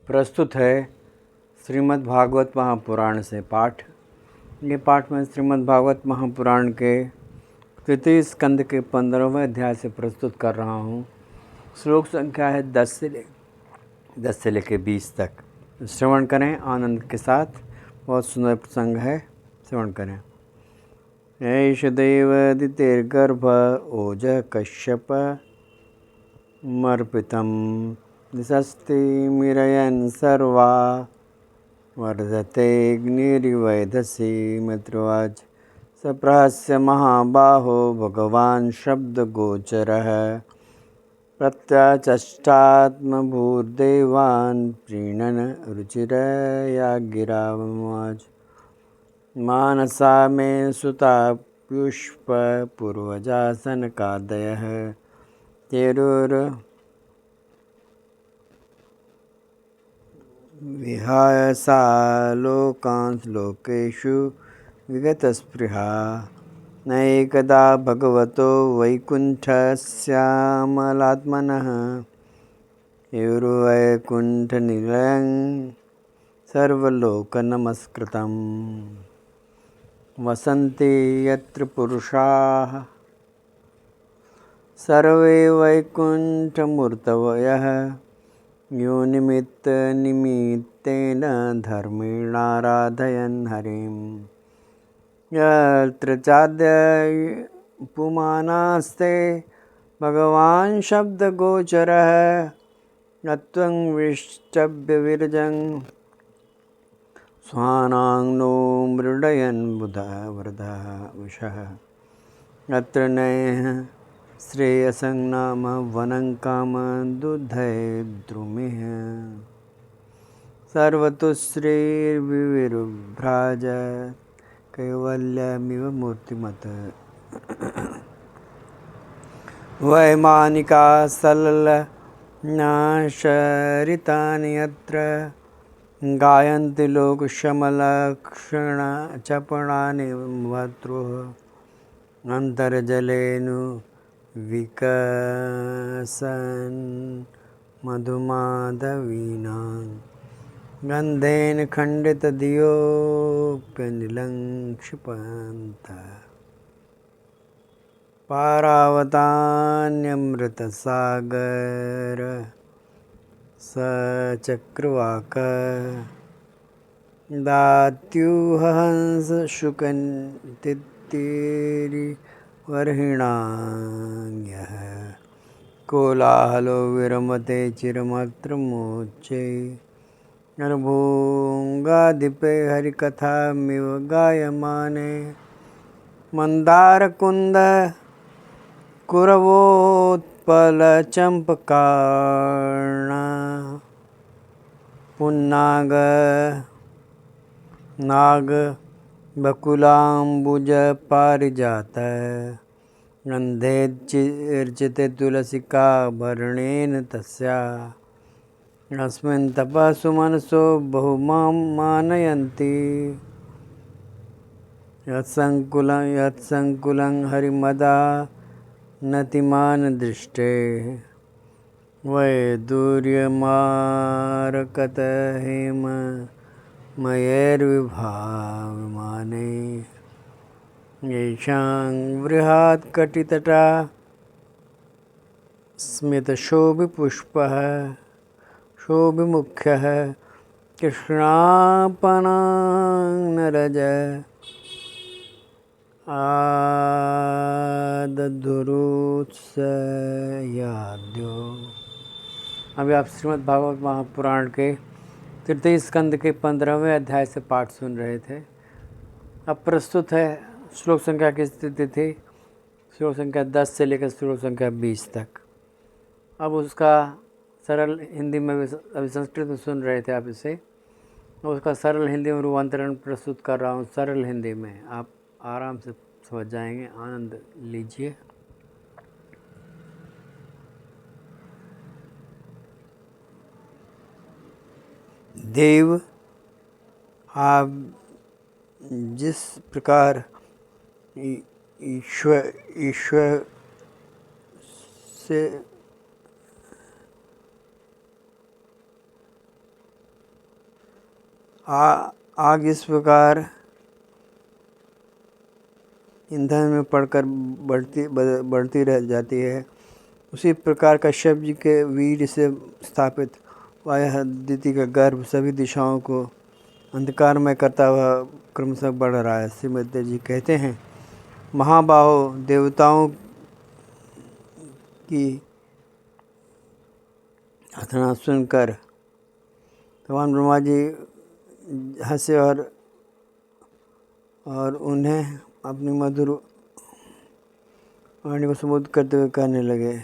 प्रस्तुत है श्रीमद् भागवत महापुराण से पाठ। ये पाठ मैं श्रीमद् भागवत महापुराण के तृतीय स्कंद के 15वें अध्याय से प्रस्तुत कर रहा हूँ। श्लोक संख्या है 10 से लेकर 20 तक। श्रवण करें आनंद के साथ। बहुत सुंदर प्रसंग है, श्रवण करें। ऐष देवदितिर्गर्भ ओज कश्यप मर्पितं दिशस्ति मिरयन् सर्वा वर्धते अग्निरिवैधसि मित्रोवाच सप्रहस्य महाबाहो भगवान् शब्दगोचरः प्रत्यचष्टात्मभूर्देवान् प्रीणन् रुचिरया गिरावाच मानसा मे सुता पुष्पपूर्वजा सनकादयः विहाय सा लोकांस लोकेषु विगतस्पृहा नैकदा भगवतो वैकुण्ठस्यामलात्मनः एवैकुण्ठनिलयं सर्वलोकनमस्कृतं वसन्ति यत्र पुरुषाः सर्वे वैकुण्ठमूर्तयः योनिमित्तनिमित्तेन धर्मेणाराधयन् हरिं यत्र चाद्य पुमानास्ते भगवान् शब्दगोचरः नत्वं विष्टभ्यविरजं स्वानांनो मृडयन् बुधः वरदः विषः अत्र नयः श्रेयसं नाम वनं कामदुद्धये द्रुमिः सर्वतुश्रीर्विविर्भ्राज कैवल्यमिव मूर्तिमत् वैमानिका सललनाशरितानि यत्र गायन्ति लोकशमलक्षणचपणानि भर्तुः अन्तर्जलेनु विकसन् मधुमाधवीनां गन्धेन खण्डितधियोऽप्यनिलं क्षिपन्तः पारावतान्यमृतसागर सचक्रवाक दात्यूहंस शुकन्तित्तिरि वर्हिणान्यः कोलाहलो विरमते चिरमत्र मोचे नरभूङ्गाधिपे हरिकथामिव गायमाने मन्दारकुन्द कुरवोत्पलचम्पकार्णा पुन्नाग नाग बकुलाम्बुज पारिजात गन्धेर्चिते तुलसिका भरणेन तस्या अस्मिन् तपसु मनसो बहुमां मानयन्ति यत्सङ्कुलं हरिमदा नतिमान दृष्टे वैदूर्यमारकत हेम मयैर्विभावमाने येषां बृहत्कटितटा स्मितशोभिपुष्पः शोभिमुख्यः कृष्णापनानरज आदधुरुत्सयाद्यो। अभी आप श्रीमद् भागवत महापुराण के तृतीय स्कंद के 15वें अध्याय से पाठ सुन रहे थे। अब प्रस्तुत है श्लोक संख्या की स्थिति थी श्लोक संख्या 10 से लेकर श्लोक संख्या 20 तक। अब उसका सरल हिंदी में अभी संस्कृत में सुन रहे थे आप इसे, उसका सरल हिंदी में रूपांतरण प्रस्तुत कर रहा हूँ। सरल हिंदी में आप आराम से समझ जाएंगे, आनंद लीजिए। देव, आप जिस प्रकार ईश्वर से आग इस प्रकार ईंधन में पड़कर बढ़ती रह जाती है, उसी प्रकार कश्यप जी के वीर से स्थापित वायुदिति का गर्भ सभी दिशाओं को अंधकारमय करता हुआ क्रमशः बढ़ रहा है। श्रीमती जी कहते हैं, महाबाहो, देवताओं की प्रार्थना सुनकर भगवान ब्रह्मा जी हंसे और उन्हें अपनी मधुर वाणी को संबोधित करते हुए कहने लगे।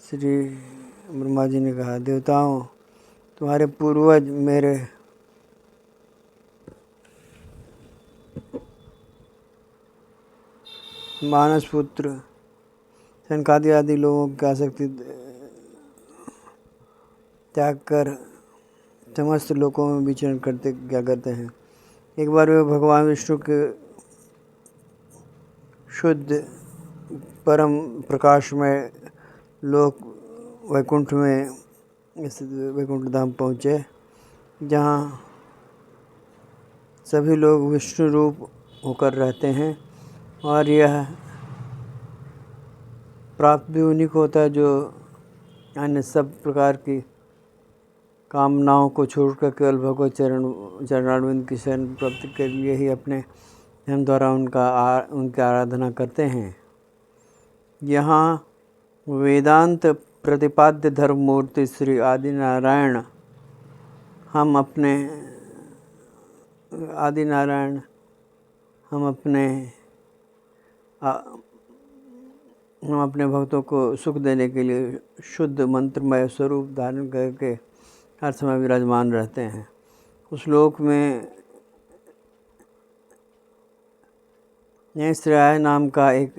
श्री ब्रह्मा जी ने कहा, देवताओं, तुम्हारे पूर्वज मेरे मानस पुत्र सनकादि आदि लोगों की आसक्ति त्याग कर समस्त लोकों में विचरण क्या करते हैं। एक बार वे भगवान विष्णु के शुद्ध परम प्रकाश में लोक वैकुंठ में वैकुंठ धाम पहुँचे, जहाँ सभी लोग विष्णु रूप होकर रहते हैं, और यह प्राप्त भी उन्हीं को होता है जो अन्य सब प्रकार की कामनाओं को छोड़कर केवल भगवत चरणारविंद की शरण प्राप्ति के लिए ही अपने धर्म द्वारा उनकी आराधना करते हैं। यहाँ वेदांत प्रतिपाद्य धर्म मूर्ति श्री आदिनारायण हम अपने भक्तों को सुख देने के लिए शुद्ध मंत्रमय स्वरूप धारण करके हर समय विराजमान रहते हैं। उस लोक में श्रेय नाम का एक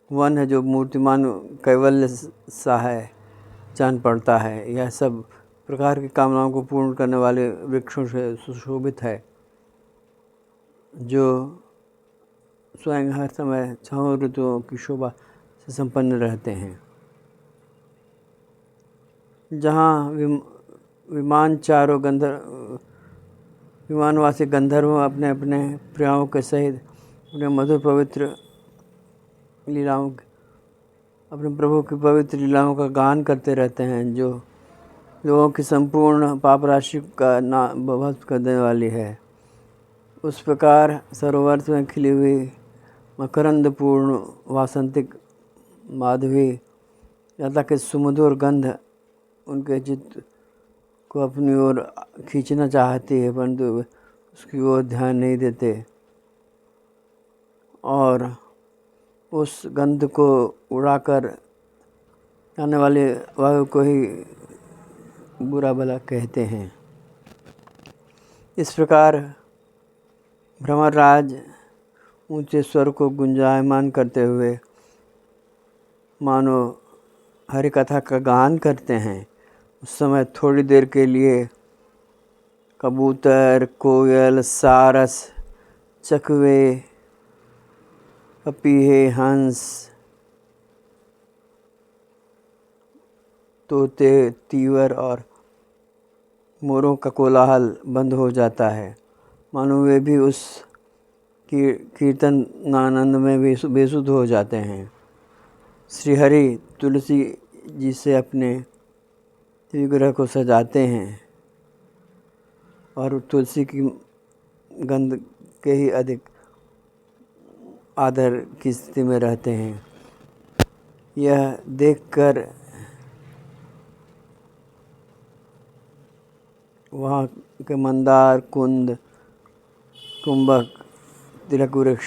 वन है जो मूर्तिमान कैवल्य सा है, जान पड़ता है। यह सब प्रकार की कामनाओं को पूर्ण करने वाले वृक्षों से सुशोभित है, जो स्वयं हर समय छहों ऋतुओं की शोभा से संपन्न रहते हैं। जहाँ विमानवासी गंधर्व अपने अपने प्रियाओं के सहित अपने मधुर पवित्र लीलाओं, अपने प्रभु की पवित्र लीलाओं का गान करते रहते हैं, जो लोगों की संपूर्ण पाप राशि का भस्म कर देने वाली है। उस प्रकार सरोवर में खिली हुई मकरंदपूर्ण वासंतिक माधवी लता के सुमधुर गंध उनके चित्त को अपनी ओर खींचना चाहती है, परंतु उसकी ओर ध्यान नहीं देते और उस गंध को उड़ाकर आने वाले वायु को ही बुरा भला कहते हैं। इस प्रकार भ्रमरराज ऊंचे स्वर को गुंजायमान करते हुए मानो हरि कथा का गान करते हैं। उस समय थोड़ी देर के लिए कबूतर, कोयल, सारस, चकवे, पपीहे, हंस, तोते, तीवर और मोरों का कोलाहल बंद हो जाता है, मानो वे भी उस कीर्तन आनंद में बेसुध हो जाते हैं। श्री हरि तुलसी जी से अपने विग्रह को सजाते हैं और तुलसी की गंध के ही अधिक आदर की स्थिति में रहते हैं। यह देखकर वहाँ के मंदार, कुंद, कुंभक, तिलक वृक्ष,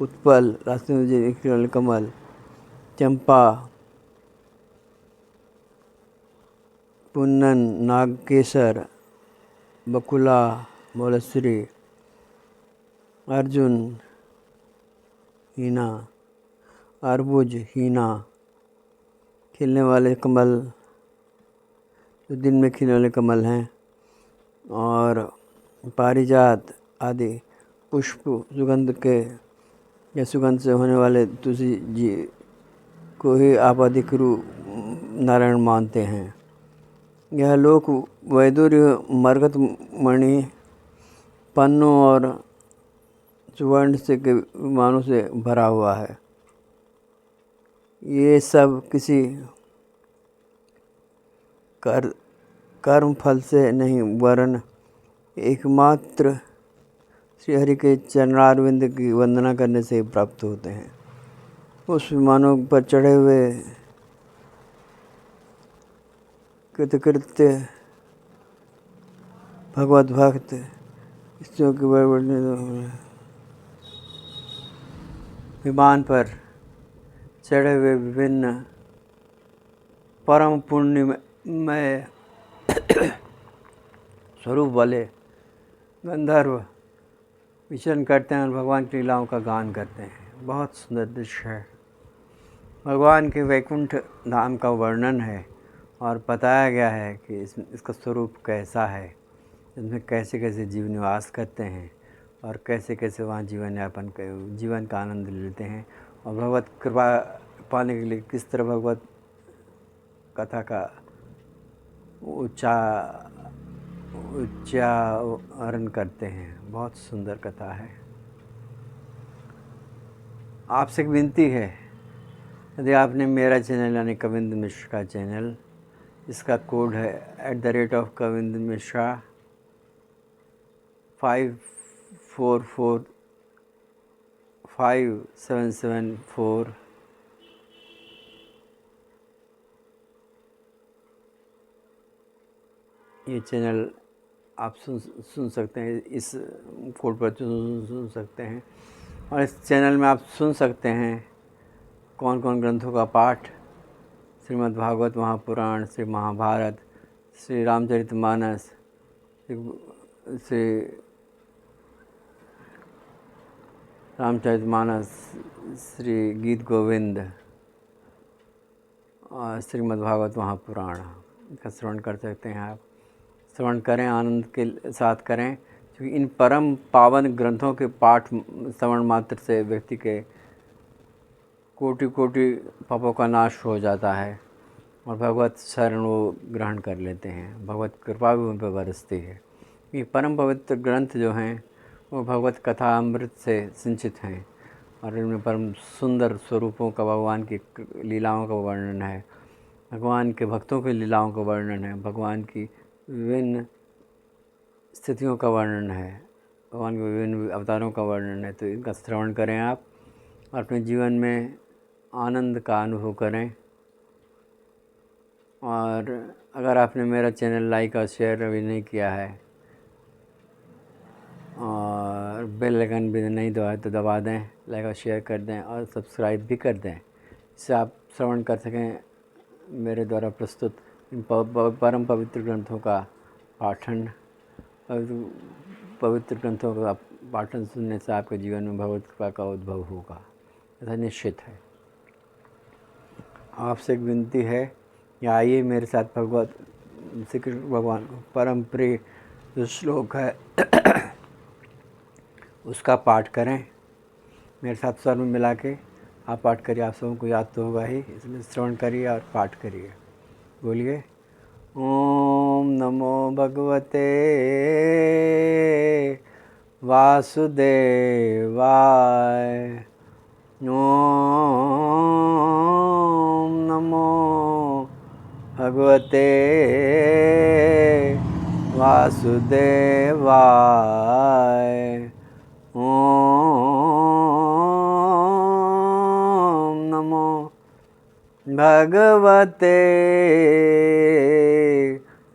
उत्पल, राष्ट्रपति कमल, चंपा, पुन्नन, नागकेसर, बकुला, मोलश्री, अर्जुन, हीना, अर्बुज, हीना, खिलने वाले कमल, जो दिन में खिलने वाले कमल हैं, और पारिजात आदि पुष्प सुगंध से होने वाले तुलसी जी को ही आप अधिक रूप नारायण मानते हैं। यह लोक वैदुर्य मरकत मणि पन्नों और सुवर्ण से के विमानों से भरा हुआ है। ये सब किसी कर्म फल से नहीं वरन एकमात्र श्रीहरि के चरणारविंद की वंदना करने से प्राप्त होते हैं। उस विमानों पर चढ़े हुए कृतकृत्य भगवत भक्त स्त्रियों के बड़े विमान पर चढ़े हुए विभिन्न परम पुण्यमय स्वरूप वाले गंधर्व विचरण करते हैं और भगवान की लीलाओं का गान करते हैं। बहुत सुंदर दृश्य है। भगवान के वैकुंठ धाम का वर्णन है और बताया गया है कि इसका स्वरूप कैसा है, इसमें कैसे कैसे जीव निवास करते हैं और कैसे कैसे वहाँ जीवन का आनंद लेते हैं और भगवत कृपा पाने के लिए किस तरह भगवत कथा का उच्चारण करते हैं। बहुत सुंदर कथा है। आपसे एक विनती है, यदि आपने मेरा चैनल यानी कविंद मिश्रा का चैनल, इसका कोड है @कविंद मिश्रा 54457774, ये चैनल आप सुन सकते हैं। इस कोड पर सुन सकते हैं और इस चैनल में आप सुन सकते हैं कौन कौन ग्रंथों का पाठ, श्रीमद् भागवत महापुराण, श्री महाभारत, श्री रामचरितमानस, श्री गीत गोविंद और श्रीमद् भागवत महापुराण का श्रवण कर सकते हैं। आप श्रवण करें, आनंद के साथ करें, क्योंकि इन परम पावन ग्रंथों के पाठ श्रवण मात्र से व्यक्ति के कोटि कोटि पापों का नाश हो जाता है और भगवत शरण वो ग्रहण कर लेते हैं। भगवत कृपा भी उन पर बरसती है। ये परम पवित्र ग्रंथ जो हैं वो भगवत कथा अमृत से सिंचित हैं और इनमें परम सुंदर स्वरूपों का, भगवान की लीलाओं का वर्णन है, भगवान के भक्तों की लीलाओं का वर्णन है, भगवान की विभिन्न स्थितियों का वर्णन है, भगवान के विभिन्न अवतारों का वर्णन है। तो इनका श्रवण करें आप और अपने जीवन में आनंद का अनुभव करें। और अगर आपने मेरा चैनल लाइक और शेयर अभी नहीं किया है और बेल आइकन भी नहीं दबाया तो दबा दें, लाइक और शेयर कर दें और सब्सक्राइब भी कर दें। इससे आप श्रवण कर सकें मेरे द्वारा प्रस्तुत इन परम पवित्र ग्रंथों का पाठन। पवित्र ग्रंथों का पाठन सुनने से आपके जीवन में भगवत कृपा का उद्भव होगा, ऐसा निश्चित है। आपसे एक विनती है, या आइए मेरे साथ भगवत श्री कृष्ण भगवान को परम प्रिय जो श्लोक है उसका पाठ करें। मेरे साथ स्वर में मिला के आप पाठ करिए। आप सबों को याद तो होगा ही, इसलिए श्रवण करिए और पाठ करिए। बोलिए, ओम नमो भगवते वासुदेवाय। ओम नमो भगवते वासुदेवाय। ओम नमो भगवते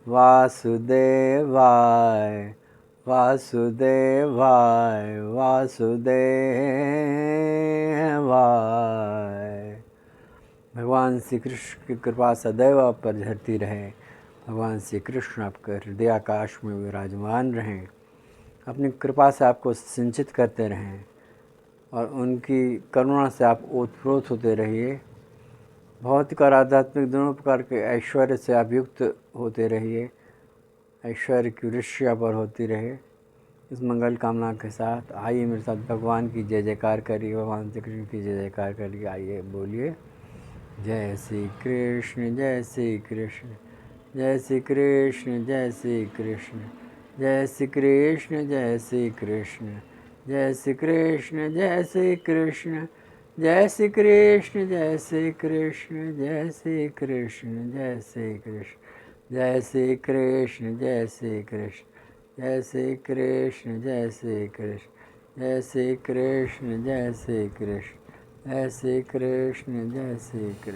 वासुदेवाय। वासुदेवाय वासुदेवाय। भगवान श्री कृष्ण की कृपा सदैव आप पर झरती रहे। भगवान श्री कृष्ण आपके हृदय आकाश में विराजमान रहें, अपनी कृपा से आपको सिंचित करते रहें और उनकी करुणा से आप ओतप्रोत होते रहिए। भौतिक और आध्यात्मिक दोनों प्रकार के ऐश्वर्य से आप युक्त होते रहिए। ऐश्वर्य की वृष्टि पर होती रहे। इस मंगल कामना के साथ आइए मेरे साथ भगवान की जय जयकार करिए, भगवान श्री कृष्ण की जय जयकार करिए। आइए बोलिए, जय श्री कृष्ण जय श्री कृष्ण जय श्री कृष्ण जय श्री कृष्ण जय श्री कृष्ण जय श्री कृष्ण जय श्री कृष्ण जय श्री कृष्ण जय श्री कृष्ण जय श्री कृष्ण जय श्री कृष्ण जय श्री कृष्ण जय श्री कृष्ण जय श्री कृष्ण जय श्री कृष्ण जय श्री कृष्ण जय श्री कृष्ण जय श्री कृष्ण जय श्री कृष्ण जय श्री कृष्ण।